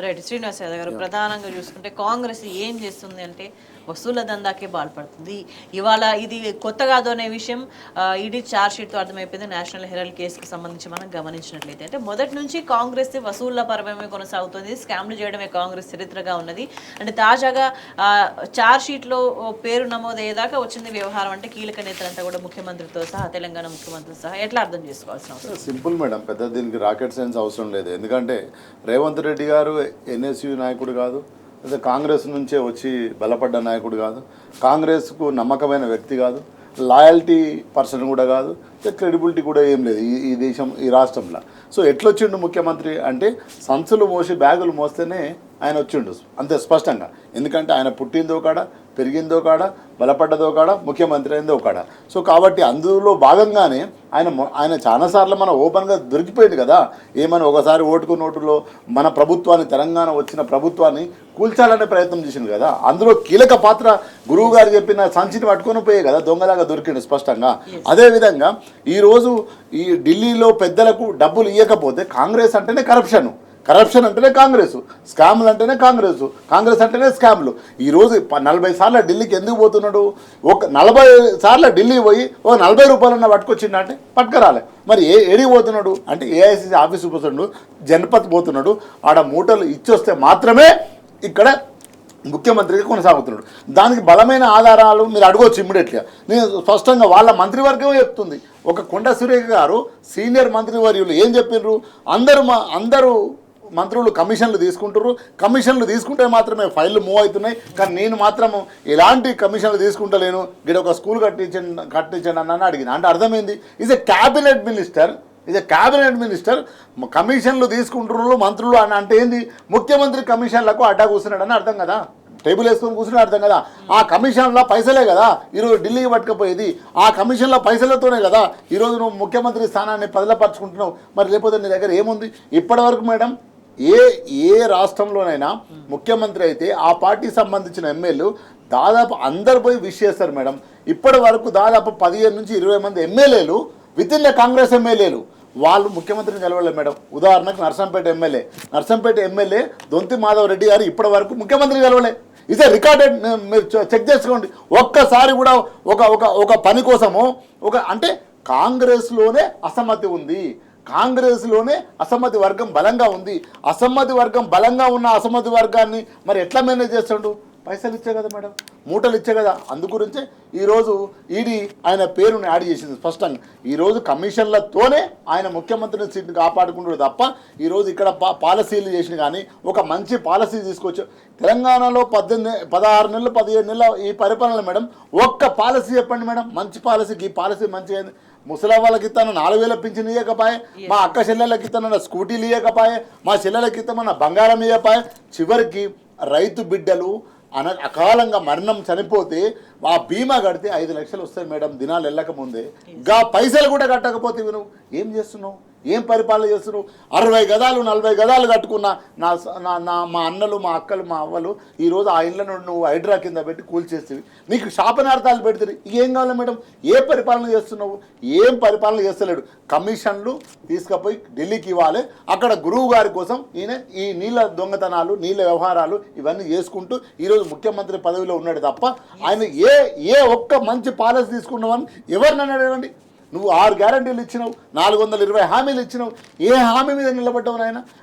Right. Srinivas Yadav గారు, ప్రధానంగా చూసుకుంటే కాంగ్రెస్ ఏం చేస్తుంది అంటే వసూళ్ల దందాకే బాల్పడుతుంది. ఇవాళ ఇది కొత్త కాదు అనే విషయం ఈడీ ఛార్జ్ షీట్తో అర్థమైపోయింది. నేషనల్ హెరాల్డ్ కేసుకు సంబంధించి మనం గమనించినట్లయితే అంటే మొదటి నుంచి కాంగ్రెస్ వసూళ్ల పర్వమే కొనసాగుతుంది. స్కామ్లు చేయడమే కాంగ్రెస్ చరిత్రగా ఉన్నది. అంటే తాజాగా ఛార్జ్ షీట్లో పేరు నమోదయ్యేదాకా వచ్చింది వ్యవహారం అంటే కీలక నేతలంతా కూడా ముఖ్యమంత్రితో సహా, తెలంగాణ ముఖ్యమంత్రితో సహా ఎట్లా అర్థం చేసుకోవాల్సిన అవసరం? సింపుల్ మేడం, పెద్ద దీనికి రాకెట్ సైన్స్ అవసరం లేదు. ఎందుకంటే రేవంత్ రెడ్డి గారు ఎన్ఎస్యు నాయకుడు కాదు, లేదా కాంగ్రెస్ నుంచే వచ్చి బలపడ్డ నాయకుడు కాదు, కాంగ్రెస్కు నమ్మకమైన వ్యక్తి కాదు, లాయల్టీ పర్సన్ కూడా కాదు, క్రెడిబిలిటీ కూడా ఏం లేదు ఈ దేశం ఈ రాష్ట్రంలో. సో ఎట్లొచ్చిండు ముఖ్యమంత్రి అంటే సంచులు మోసి బ్యాగులు మోస్తేనే ఆయన వచ్చిండు అంతే స్పష్టంగా. ఎందుకంటే ఆయన పుట్టిందో కాడ, పెరిగిందో కాడ, బలపడ్డదో కాడ, ముఖ్యమంత్రి అయిందో కాడ. సో కాబట్టి అందులో భాగంగానే ఆయన చాలాసార్లు మన ఓపెన్గా దొరికిపోయింది కదా. ఏమని ఒకసారి ఓటుకు నోటులో మన ప్రభుత్వాన్ని, తెలంగాణ వచ్చిన ప్రభుత్వాన్ని కూల్చాలనే ప్రయత్నం చేసింది కదా. అందులో కీలక పాత్ర గురువు గారు చెప్పిన సంచిని పట్టుకొని పోయే కదా దొంగలాగా దొరికిండు స్పష్టంగా. అదేవిధంగా ఈరోజు ఈ ఢిల్లీలో పెద్దలకు డబ్బులు ఇవ్వకపోతే కాంగ్రెస్ అంటేనే కరప్షన్ అంటేనే కాంగ్రెస్, స్కామ్లు అంటేనే కాంగ్రెస్ అంటేనే స్కామ్లు. ఈరోజు 40 సార్లు ఢిల్లీకి ఎందుకు పోతున్నాడు? ఒక 40 సార్లు ఢిల్లీ పోయి ఒక 40 రూపాయలన్న పట్టుకొచ్చిందంటే పట్టుకురాలే. మరి ఏడికి పోతున్నాడు అంటే ఏఐసిసి ఆఫీసు పోతున్నాడు, జనపత్ పోతున్నాడు. ఆడ మూటలు ఇచ్చొస్తే మాత్రమే ఇక్కడ ముఖ్యమంత్రిగా కొనసాగుతున్నాడు. దానికి బలమైన ఆధారాలు మీరు అడగవచ్చు ఇమ్మీడియట్గా. నేను స్పష్టంగా వాళ్ళ మంత్రివర్గం చెప్తుంది. ఒక కొండ సురేఖ గారు సీనియర్ మంత్రివర్యులు ఏం చెప్పినారు? అందరూ మంత్రులు కమిషన్లు తీసుకుంటే మాత్రమే ఫైళ్ళు మూవ్ అవుతున్నాయి, కానీ నేను మాత్రం ఎలాంటి కమిషన్లు తీసుకుంటలేను, గిడ ఒక స్కూల్ కట్టించండి అని అడిగిన. అంటే అర్థమైంది, ఈజ్ ఎ క్యాబినెట్ మినిస్టర్ కమిషన్లు తీసుకుంటున్నారు మంత్రులు అని అంటే ఏంది? ముఖ్యమంత్రి కమిషన్లకు అడ్డా కూర్చున్నాడని అర్థం కదా, టేబుల్ వేసుకొని కూర్చుని అర్థం కదా. ఆ కమిషన్ల పైసలే కదా ఈరోజు ఢిల్లీకి పట్టుకపోయేది, ఆ కమిషన్ల పైసలతోనే కదా ఈరోజు నువ్వు ముఖ్యమంత్రి స్థానాన్ని పదిలపరుచుకుంటున్నావు. మరి లేకపోతే నీ దగ్గర ఏముంది? ఇప్పటివరకు మేడం ఏ రాష్ట్రంలోనైనా ముఖ్యమంత్రి అయితే ఆ పార్టీకి సంబంధించిన ఎమ్మెల్యేలు దాదాపు అందరు పోయి విష్ చేస్తారు మేడం. ఇప్పటి వరకు దాదాపు 15 నుంచి 20 మంది ఎమ్మెల్యేలు వితిన్ ద కాంగ్రెస్ ఎమ్మెల్యేలు వాళ్ళు ముఖ్యమంత్రిని కలవలేదు మేడం. ఉదాహరణకు నర్సంపేట ఎమ్మెల్యే దొంతి మాధవ్ రెడ్డి గారు ఇప్పటి వరకు ముఖ్యమంత్రిని కలవలే. ఇదే రికార్డెడ్, మీరు చెక్ చేసుకోండి. ఒక్కసారి కూడా ఒక పని కోసము అంటే కాంగ్రెస్లోనే అసమ్మతి వర్గం బలంగా ఉంది. అసమ్మతి వర్గం బలంగా ఉన్న అసమ్మతి వర్గాన్ని మరి ఎట్లా మేనేజ్ చేస్తాడు? పైసలు ఇచ్చే కదా మేడం, మూటలు ఇచ్చే కదా. అందుగురించే ఈరోజు ఈడీ ఆయన పేరుని యాడ్ చేసింది స్పష్టంగా. ఈరోజు కమిషన్లతోనే ఆయన ముఖ్యమంత్రిని సీట్ని కాపాడుకుంటాడు తప్ప ఈరోజు ఇక్కడ పాలసీలు చేసిన కానీ ఒక మంచి పాలసీ తీసుకొచ్చు. తెలంగాణలో 16 నెలలు 17 నెలల ఈ పరిపాలన మేడం, ఒక్క పాలసీ చెప్పండి మేడం, మంచి పాలసీ. ఈ పాలసీ మంచిగా ముసలి వాళ్ళకి ఇస్తాను 4,000 పింఛన్ ఇవ్వకపోయే, మా అక్క చెల్లెళ్ళకి ఇస్తానన్న స్కూటీలు ఇవ్వకపోయే, మా చెల్లెలకి ఇస్తామన్న బంగారం ఇవ్వకపోయే, చివరికి రైతు బిడ్డలు అకాలంగా మరణం చనిపోతే ఆ బీమా కడితే 5 లక్షలు వస్తాయి మేడం దినాలు వెళ్ళకముందే. గా పైసలు కూడా కట్టకపోతే నువ్వు ఏం చేస్తున్నావు? ఏం పరిపాలన చేస్తున్నావు? 60 గదాలు 40 గదాలు కట్టుకున్న మా అన్నలు, మా అక్కలు, మా అవ్వలు ఈరోజు ఆ ఇళ్లను నువ్వు హైడ్రా కింద పెట్టి కూల్చేస్తేవి, నీకు శాపనార్థాలు పెడితే ఏం కావాలి మేడం? ఏ పరిపాలన చేస్తున్నావు? ఏం పరిపాలన చేస్తలేడు. కమిషన్లు తీసుకుపోయి ఢిల్లీకి ఇవ్వాలి. అక్కడ గురువు గారి కోసం ఈయన ఈ నీళ్ళ దొంగతనాలు, నీళ్ళ వ్యవహారాలు ఇవన్నీ చేసుకుంటూ ఈరోజు ముఖ్యమంత్రి పదవిలో ఉన్నాడు తప్ప ఆయన ఏ ఒక్క మంచి పాలసీ తీసుకున్నావని ఎవరినైనా అడగండి. నువ్వు 6 గ్యారంటీలు ఇచ్చినావు, 420 హామీలు ఇచ్చినావు, ఏ హామీ మీద నిలబడ్డావు నాయన?